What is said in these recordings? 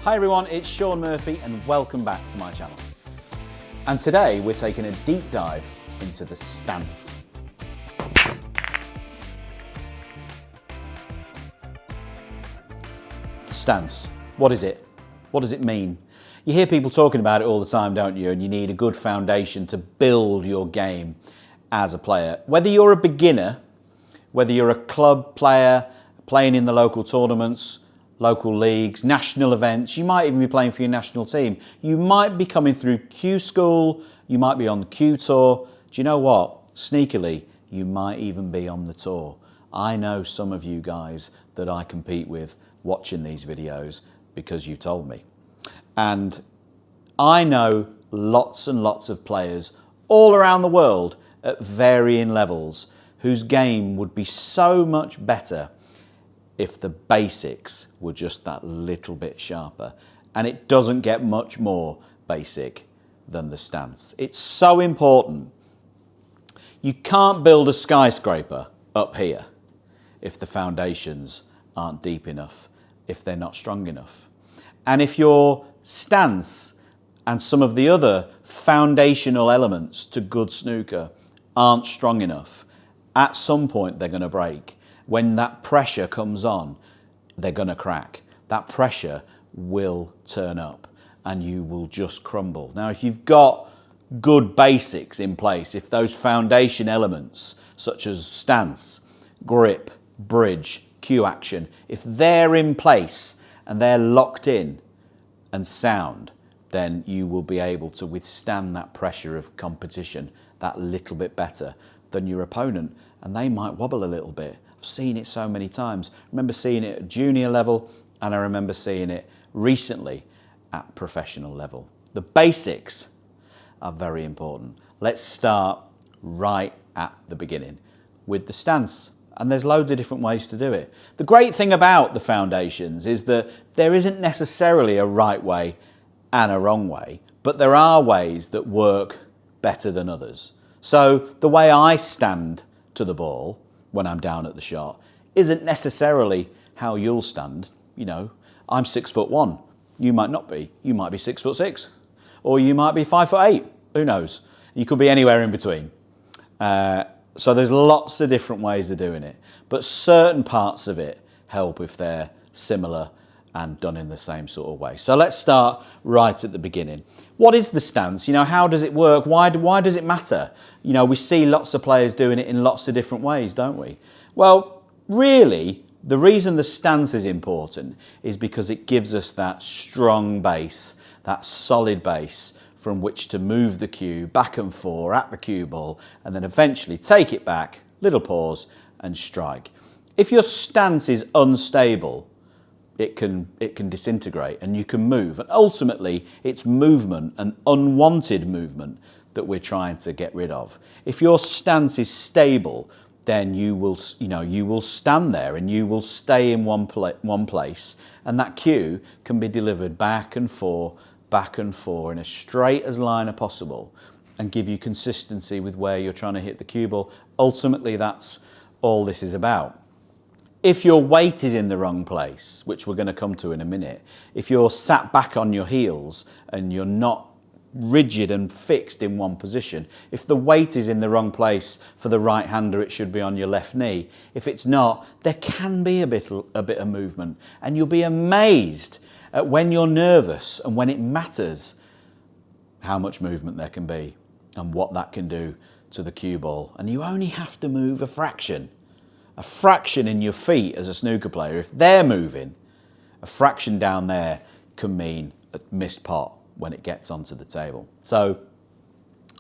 Hi everyone, it's Sean Murphy and welcome back to my channel. And today we're taking a deep dive into the stance. The stance, what is it? What does it mean? You hear people talking about it all the time, don't you? And you need a good foundation to build your game as a player. Whether you're a beginner, whether you're a club player, playing in the local tournaments, local leagues, national events, you might even be playing for your national team. You might be coming through Q School, you might be on the Q Tour. Do you know what? Sneakily, you might even be on the tour. I know some of you guys that I compete with watching these videos because you told me. And I know lots and lots of players all around the world at varying levels whose game would be so much better if the basics were just that little bit sharper. And it doesn't get much more basic than the stance. It's so important. You can't build a skyscraper up here if the foundations aren't deep enough, if they're not strong enough. And if your stance and some of the other foundational elements to good snooker aren't strong enough, at some point they're going to break. When that pressure comes on, they're going to crack. That pressure will turn up and you will just crumble. Now, if you've got good basics in place, if those foundation elements such as stance, grip, bridge, cue action, if they're in place and they're locked in and sound, then you will be able to withstand that pressure of competition that little bit better than your opponent, and they might wobble a little bit. I've seen it so many times. I remember seeing it at junior level, and I remember seeing it recently at professional level. The basics are very important. Let's start right at the beginning with the stance. And there's loads of different ways to do it. The great thing about the foundations is that there isn't necessarily a right way and a wrong way, but there are ways that work better than others. So the way I stand to the ball when I'm down at the shot isn't necessarily how you'll stand. You know, I'm 6'1". You might not be. You might be 6'6", or you might be 5'8". Who knows? You could be anywhere in between. So there's lots of different ways of doing it, but certain parts of it help if they're similar and done in the same sort of way. So let's start right at the beginning. What is the stance? You know, how does it work? Why does it matter? You know, we see lots of players doing it in lots of different ways, don't we? Well, really, the reason the stance is important is because it gives us that strong base, that solid base from which to move the cue back and forth at the cue ball and then eventually take it back, little pause and strike. If your stance is unstable, it can disintegrate and you can move. And ultimately, it's movement and unwanted movement that we're trying to get rid of. If your stance is stable, then you will stand there and you will stay in one place, and that cue can be delivered back and forth in as straight as line as possible and give you consistency with where you're trying to hit the cue ball. Ultimately, that's all this is about. If your weight is in the wrong place, which we're going to come to in a minute, if you're sat back on your heels and you're not rigid and fixed in one position, if the weight is in the wrong place for the right-hander, it should be on your left knee. If it's not, there can be a bit of movement, and you'll be amazed at when you're nervous and when it matters how much movement there can be and what that can do to the cue ball. And you only have to move a fraction in your feet as a snooker player. If they're moving, a fraction down there can mean a missed pot when it gets onto the table. So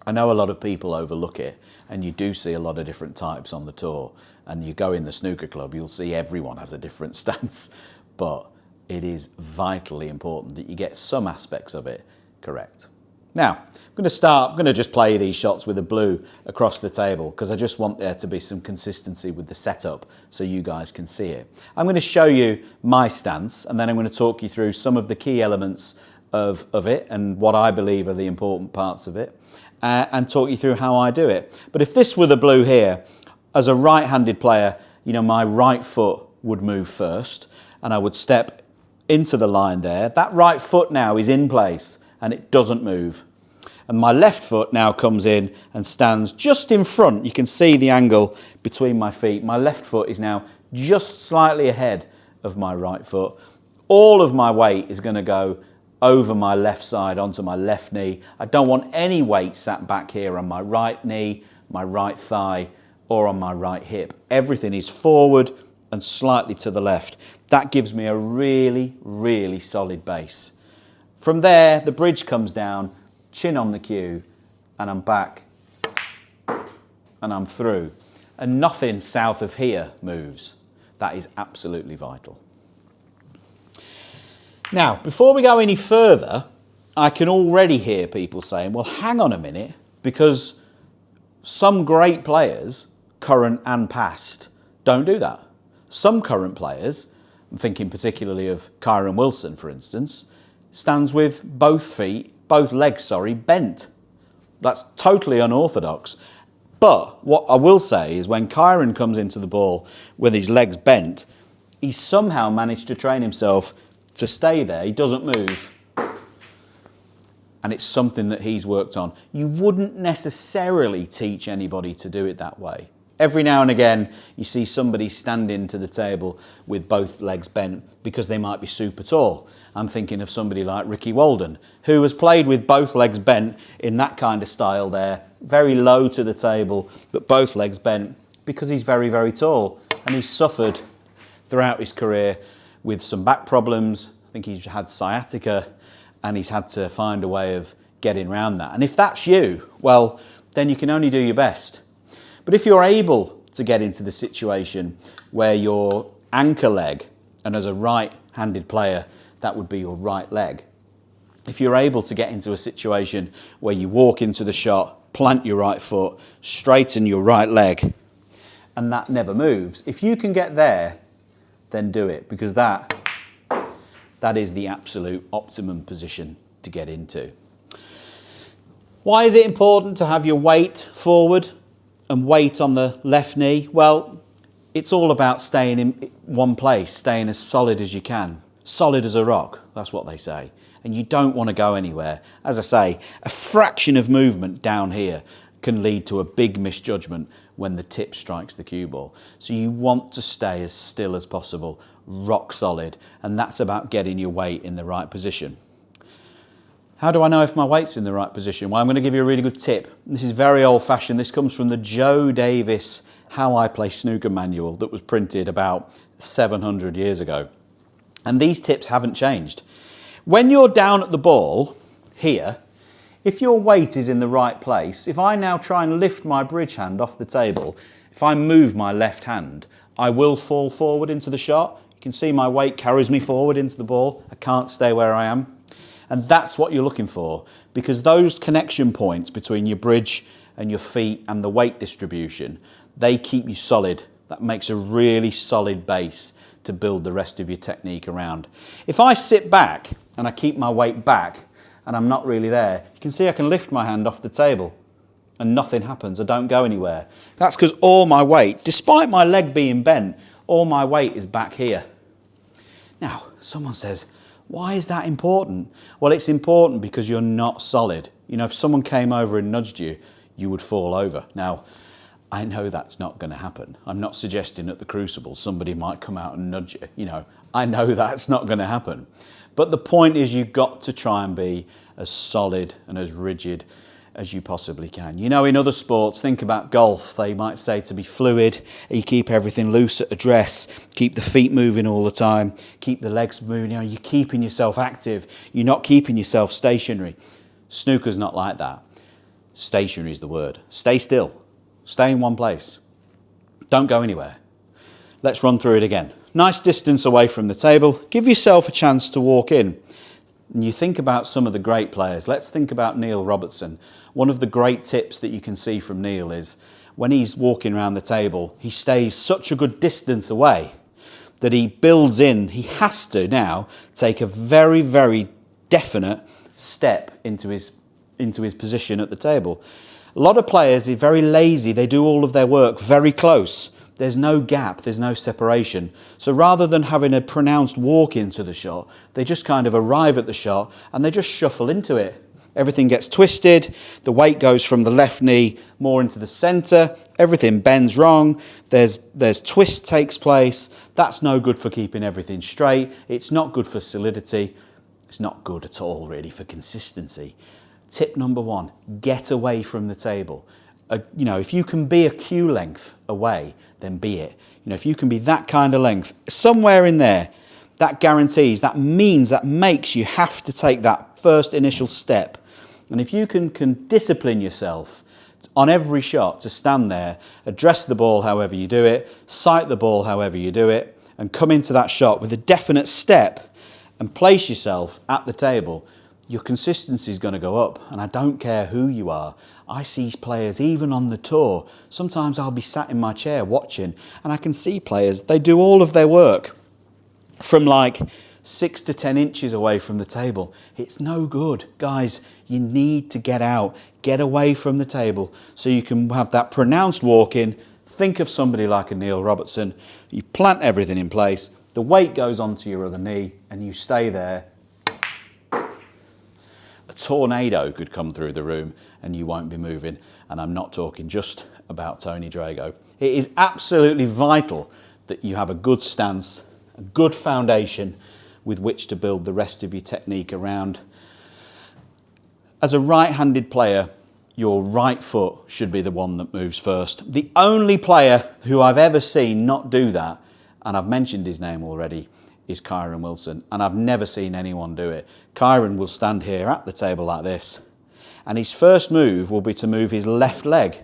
I know a lot of people overlook it, and you do see a lot of different types on the tour, and you go in the snooker club, you'll see everyone has a different stance, but it is vitally important that you get some aspects of it correct. Now, I'm going to just play these shots with a blue across the table because I just want there to be some consistency with the setup so you guys can see it. I'm going to show you my stance, and then I'm going to talk you through some of the key elements of it and what I believe are the important parts of it, and talk you through how I do it. But if this were the blue here, as a right-handed player, you know, my right foot would move first and I would step into the line there. That right foot now is in place and it doesn't move. And my left foot now comes in and stands just in front. You can see the angle between my feet. My left foot is now just slightly ahead of my right foot. All of my weight is going to go over my left side onto my left knee. I don't want any weight sat back here on my right knee, my right thigh, or on my right hip. Everything is forward and slightly to the left. That gives me a really, really solid base. From there, the bridge comes down, chin on the cue, and I'm back, and I'm through. And nothing south of here moves. That is absolutely vital. Now, before we go any further, I can already hear people saying, well, hang on a minute, because some great players, current and past, don't do that. Some current players, I'm thinking particularly of Kyron Wilson, for instance, stands with both legs, bent. That's totally unorthodox. But what I will say is when Kyron comes into the ball with his legs bent, he's somehow managed to train himself to stay there. He doesn't move. And it's something that he's worked on. You wouldn't necessarily teach anybody to do it that way. Every now and again, you see somebody standing to the table with both legs bent because they might be super tall. I'm thinking of somebody like Ricky Walden, who has played with both legs bent in that kind of style there, very low to the table, but both legs bent because he's very, very tall. And he's suffered throughout his career with some back problems. I think he's had sciatica and he's had to find a way of getting around that. And if that's you, well, then you can only do your best. But if you're able to get into the situation where your anchor leg, and as a right-handed player, that would be your right leg. If you're able to get into a situation where you walk into the shot, plant your right foot, straighten your right leg, and that never moves, if you can get there, then do it, because that is the absolute optimum position to get into. Why is it important to have your weight forward and weight on the left knee? Well, it's all about staying in one place, staying as solid as you can. Solid as a rock, that's what they say. And you don't want to go anywhere. As I say, a fraction of movement down here can lead to a big misjudgment when the tip strikes the cue ball. So you want to stay as still as possible, rock solid, and that's about getting your weight in the right position. How do I know if my weight's in the right position? Well, I'm going to give you a really good tip. This is very old-fashioned. This comes from the Joe Davis How I Play Snooker manual that was printed about 700 years ago. And these tips haven't changed. When you're down at the ball, here, if your weight is in the right place, if I now try and lift my bridge hand off the table, if I move my left hand, I will fall forward into the shot. You can see my weight carries me forward into the ball. I can't stay where I am. And that's what you're looking for, because those connection points between your bridge and your feet and the weight distribution, they keep you solid. That makes a really solid base to build the rest of your technique around. If I sit back and I keep my weight back and I'm not really there, you can see I can lift my hand off the table and nothing happens. I don't go anywhere. That's because all my weight, despite my leg being bent, all my weight is back here. Now, someone says, why is that important? Well, it's important because you're not solid. You know, if someone came over and nudged you, you would fall over. Now, I know that's not going to happen. I'm not suggesting at the Crucible somebody might come out and nudge you. You know, I know that's not going to happen. But the point is you've got to try and be as solid and as rigid as you possibly can. You know, in other sports, think about golf. They might say to be fluid, you keep everything loose at address, keep the feet moving all the time, keep the legs moving. You know, you're keeping yourself active. You're not keeping yourself stationary. Snooker's not like that. Stationary is the word. Stay still. Stay in one place. Don't go anywhere. Let's run through it again. Nice distance away from the table. Give yourself a chance to walk in. And you think about some of the great players. Let's think about Neil Robertson. One of the great tips that you can see from Neil is when he's walking around the table, he stays such a good distance away that he builds in. He has to now take a very, very definite step into his position at the table. A lot of players are very lazy. They do all of their work very close. There's no gap, there's no separation. So rather than having a pronounced walk into the shot, they just kind of arrive at the shot and they just shuffle into it. Everything gets twisted, the weight goes from the left knee more into the center, everything bends wrong, there's twist takes place. That's no good for keeping everything straight. It's not good for solidity. It's not good at all really for consistency. Tip number 1, get away from the table. You know, if you can be a cue length away, then be it. You know, if you can be that kind of length, somewhere in there, that guarantees, that means, that makes you have to take that first initial step. And if you can discipline yourself on every shot to stand there, address the ball however you do it, sight the ball however you do it, and come into that shot with a definite step and place yourself at the table, your consistency is going to go up. And I don't care who you are. I see players even on the tour. Sometimes I'll be sat in my chair watching and I can see players, they do all of their work from like 6 to 10 inches away from the table. It's no good. Guys, you need to get out, get away from the table so you can have that pronounced walk in. Think of somebody like a Neil Robertson. You plant everything in place, the weight goes onto your other knee and you stay there. A tornado could come through the room and you won't be moving. And I'm not talking just about Tony Drago. It is absolutely vital that you have a good stance, a good foundation with which to build the rest of your technique around. As a right-handed player, your right foot should be the one that moves first. The only player who I've ever seen not do that, and I've mentioned his name already, is Kyron Wilson, and I've never seen anyone do it. Kyron will stand here at the table like this, and his first move will be to move his left leg,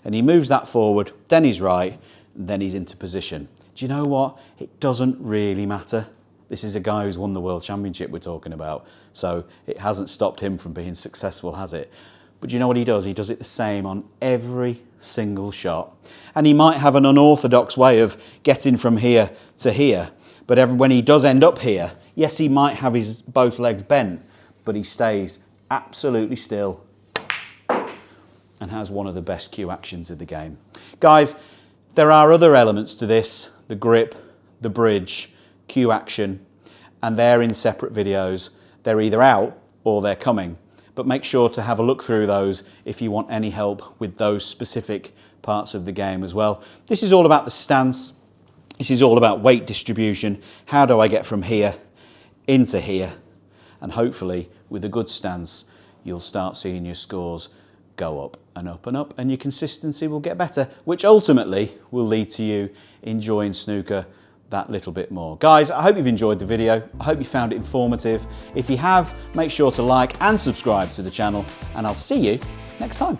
and he moves that forward, then his right, and then he's into position. Do you know what? It doesn't really matter. This is a guy who's won the World Championship we're talking about, so it hasn't stopped him from being successful, has it? But do you know what he does? He does it the same on every single shot. And he might have an unorthodox way of getting from here to here, but when he does end up here, yes, he might have his both legs bent, but he stays absolutely still and has one of the best cue actions of the game. Guys, there are other elements to this, the grip, the bridge, cue action, and they're in separate videos. They're either out or they're coming, but make sure to have a look through those if you want any help with those specific parts of the game as well. This is all about the stance. This is all about weight distribution. How do I get from here into here? And hopefully with a good stance, you'll start seeing your scores go up and up and up, and your consistency will get better, which ultimately will lead to you enjoying snooker that little bit more. Guys, I hope you've enjoyed the video. I hope you found it informative. If you have, make sure to like and subscribe to the channel, and I'll see you next time.